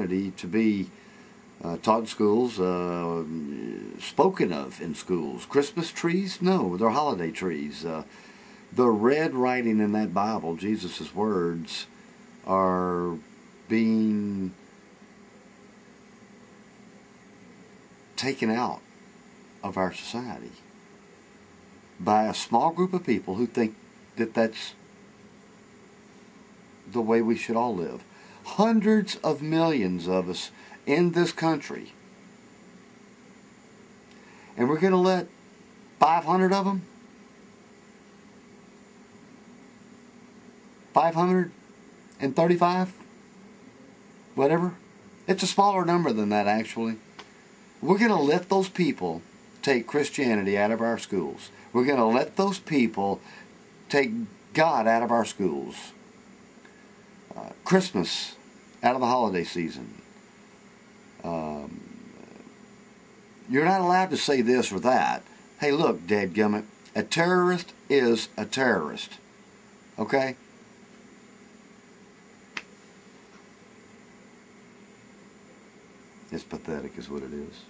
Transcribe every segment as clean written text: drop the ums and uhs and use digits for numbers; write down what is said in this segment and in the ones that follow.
Christianity to be taught in schools, spoken of in schools. Christmas trees? No, they're holiday trees. The red writing in that Bible, Jesus' words, are being taken out of our society by a small group of people who think that that's the way we should all live. Hundreds of millions of us in this country, and we're going to let 500 of them, 535, whatever, it's a smaller number than that actually. We're going to let those people take Christianity out of our schools. We're going to let those people take God out of our schools. Christmas out of the holiday season. You're not allowed to say this or that. Hey, look, dadgummit, a terrorist is a terrorist. Okay? It's pathetic is what it is.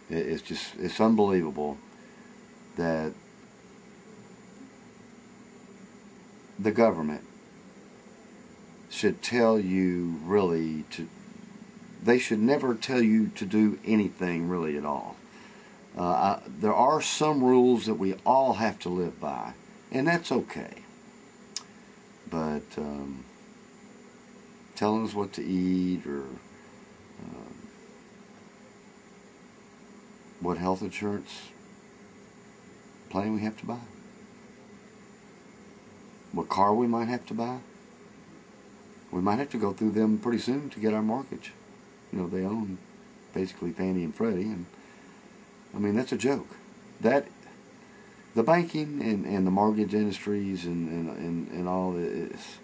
It's just, it's unbelievable that the government should tell you really to, they should never tell you to do anything really at all. There are some rules that we all have to live by, and that's okay. But telling us what to eat or what health insurance plan we have to buy, what car we might have to buy, we might have to go through them pretty soon to get our mortgage. You know, they own basically Fannie and Freddie, and I mean, that's a joke. That the banking and the mortgage industries and all this,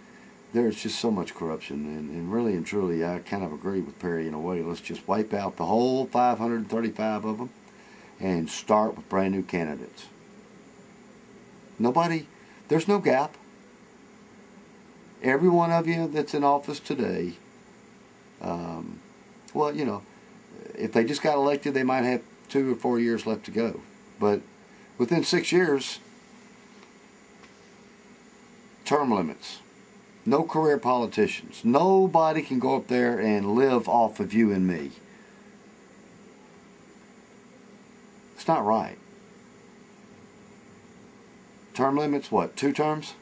there's just so much corruption, and really and truly I kind of agree with Perry in a way. Let's just wipe out the whole 535 of them and start with brand new candidates. Nobody, there's no gap. Every one of you that's in office today, well, you know, if they just got elected, they might have 2 or 4 years left to go. But within 6 years, term limits. No career politicians. Nobody can go up there and live off of you and me. It's not right. Term limits, what, 2 terms?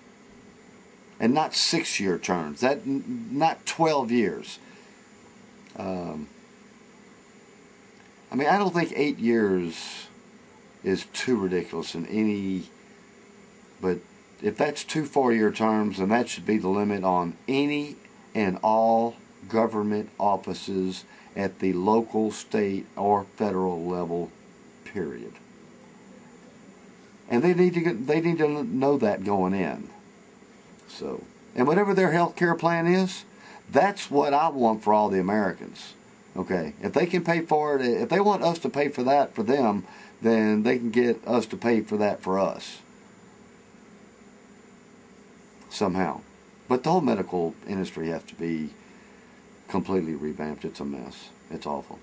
And not 6-year terms. Not 12 years. I mean, I don't think 8 years is too ridiculous in any, but if that's 2 4-year terms, then that should be the limit on any and all government offices at the local, state, or federal level, period. And they need to know that going in. So, and whatever their health care plan is, that's what I want for all the Americans. Okay, if they can pay for it, if they want us to pay for that for them, then they can get us to pay for that for us. Somehow. But the whole medical industry has to be completely revamped. It's a mess. It's awful.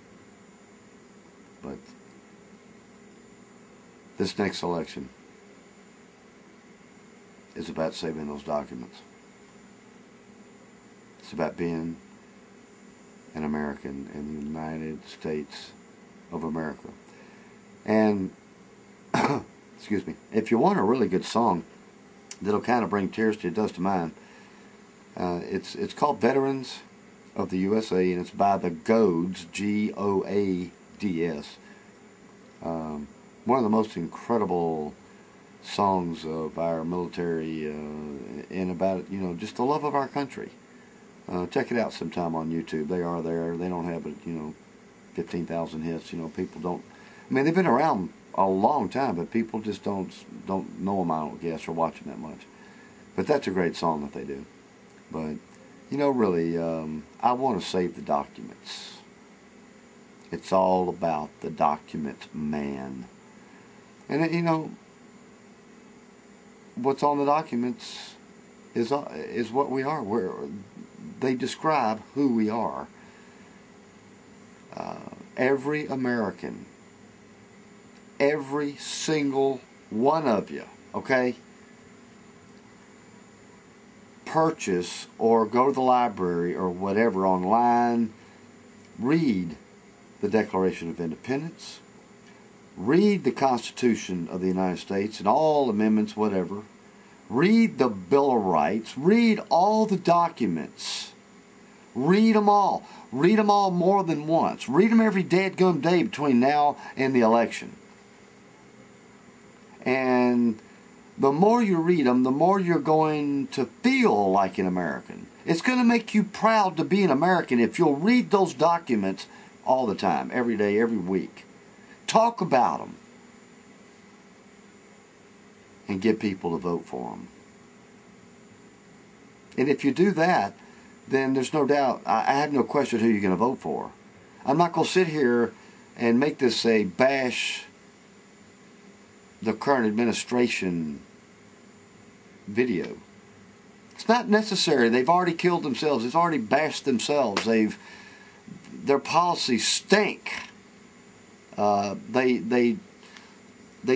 But this next election is about saving those documents. It's about being an American in the United States of America. And, excuse me, if you want a really good song that'll kind of bring tears to you, it does to mine, it's called Veterans of the USA, and it's by the Goads, G-O-A-D-S. One of the most incredible songs of our military and about, you know, just the love of our country. Check it out sometime on YouTube. They are there. They don't have, 15,000 hits. You know, people don't. I mean, they've been around a long time, but people just don't know them, I don't guess, or watch them that much. But that's a great song that they do. But, you know, really, I want to save the documents. It's all about the document man. And, you know, what's on the documents is what we are. They describe who we are. every American, every single one of you, okay, purchase or go to the library or whatever online, read the Declaration of Independence, read the Constitution of the United States and all amendments, whatever, read the Bill of Rights, read all the documents, read them all more than once, read them every dadgum day between now and the election. And the more you read them, the more you're going to feel like an American. It's going to make you proud to be an American if you'll read those documents all the time, every day, every week. Talk about them. And get people to vote for them. And if you do that, then there's no doubt, I have no question who you're going to vote for. I'm not going to sit here and make this a bash the current administration video. It's not necessary. They've already killed themselves. They've already bashed themselves. Their policies stink. They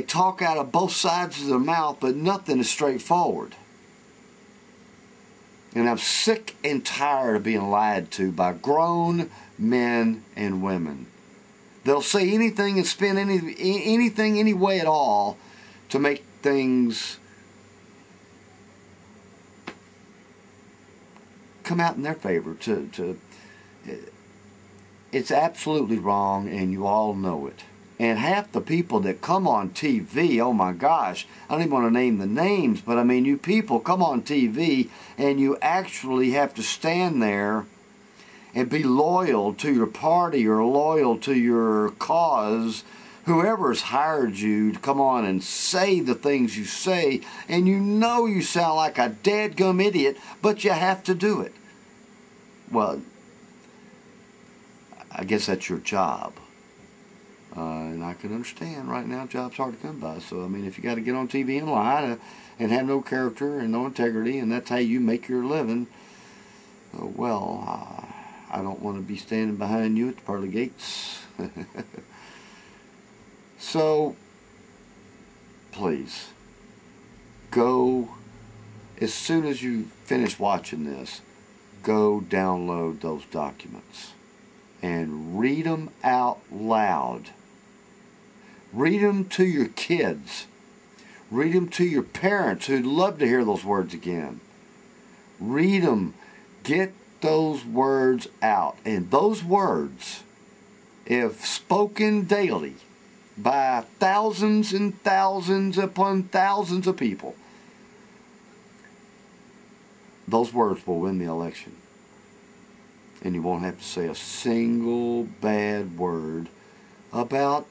talk out of both sides of their mouth, but nothing is straightforward. And I'm sick and tired of being lied to by grown men and women. They'll say anything and spin anything any way at all to make things come out in their favor. It's absolutely wrong, and you all know it. And half the people that come on TV, oh my gosh, I don't even want to name the names, but I mean, you people come on TV and you actually have to stand there and be loyal to your party or loyal to your cause, whoever's hired you to come on and say the things you say, and you know you sound like a dadgum idiot, but you have to do it. Well, I guess that's your job. And I can understand right now jobs hard to come by. So, I mean, if you got to get on TV and lie and have no character and no integrity, and that's how you make your living, well, I don't want to be standing behind you at the pearly gates. So, please, go, as soon as you finish watching this, go download those documents and read them out loud. Read them to your kids. Read them to your parents who'd love to hear those words again. Read them. Get those words out. And those words, if spoken daily by thousands and thousands upon thousands of people, those words will win the election. And you won't have to say a single bad word about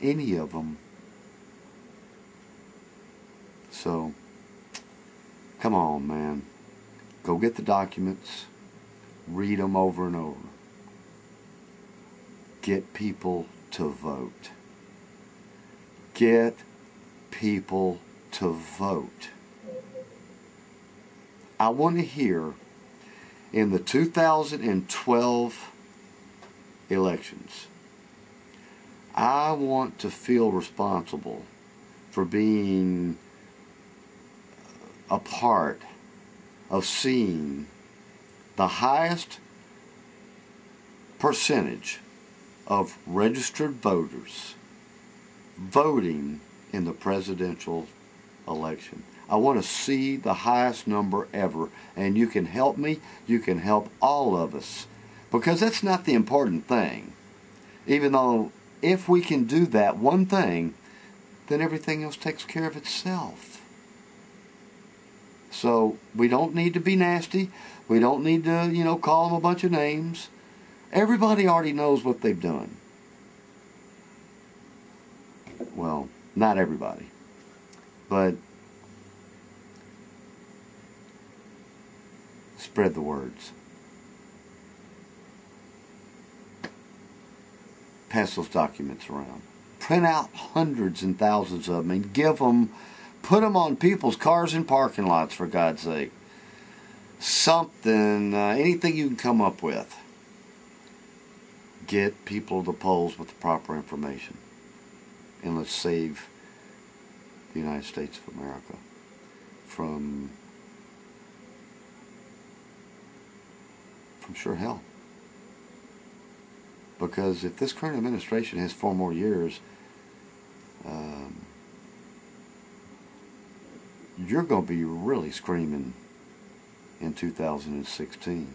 any of them. So, come on, man. Go get the documents. Read them over and over. Get people to vote. Get people to vote. I want to hear in the 2012 elections, I want to feel responsible for being a part of seeing the highest percentage of registered voters voting in the presidential election. I want to see the highest number ever, and you can help me, you can help all of us, because that's not the important thing. Even though if we can do that one thing, then everything else takes care of itself. So we don't need to be nasty. We don't need to, call them a bunch of names. Everybody already knows what they've done. Well, not everybody. But spread the words. Pass those documents around. Print out hundreds and thousands of them and give them, put them on people's cars and parking lots, for God's sake. Something, anything you can come up with. get people to the polls with the proper information. And let's save the United States of America from sure hell. Because if this current administration has 4 more years, you're going to be really screaming in 2016.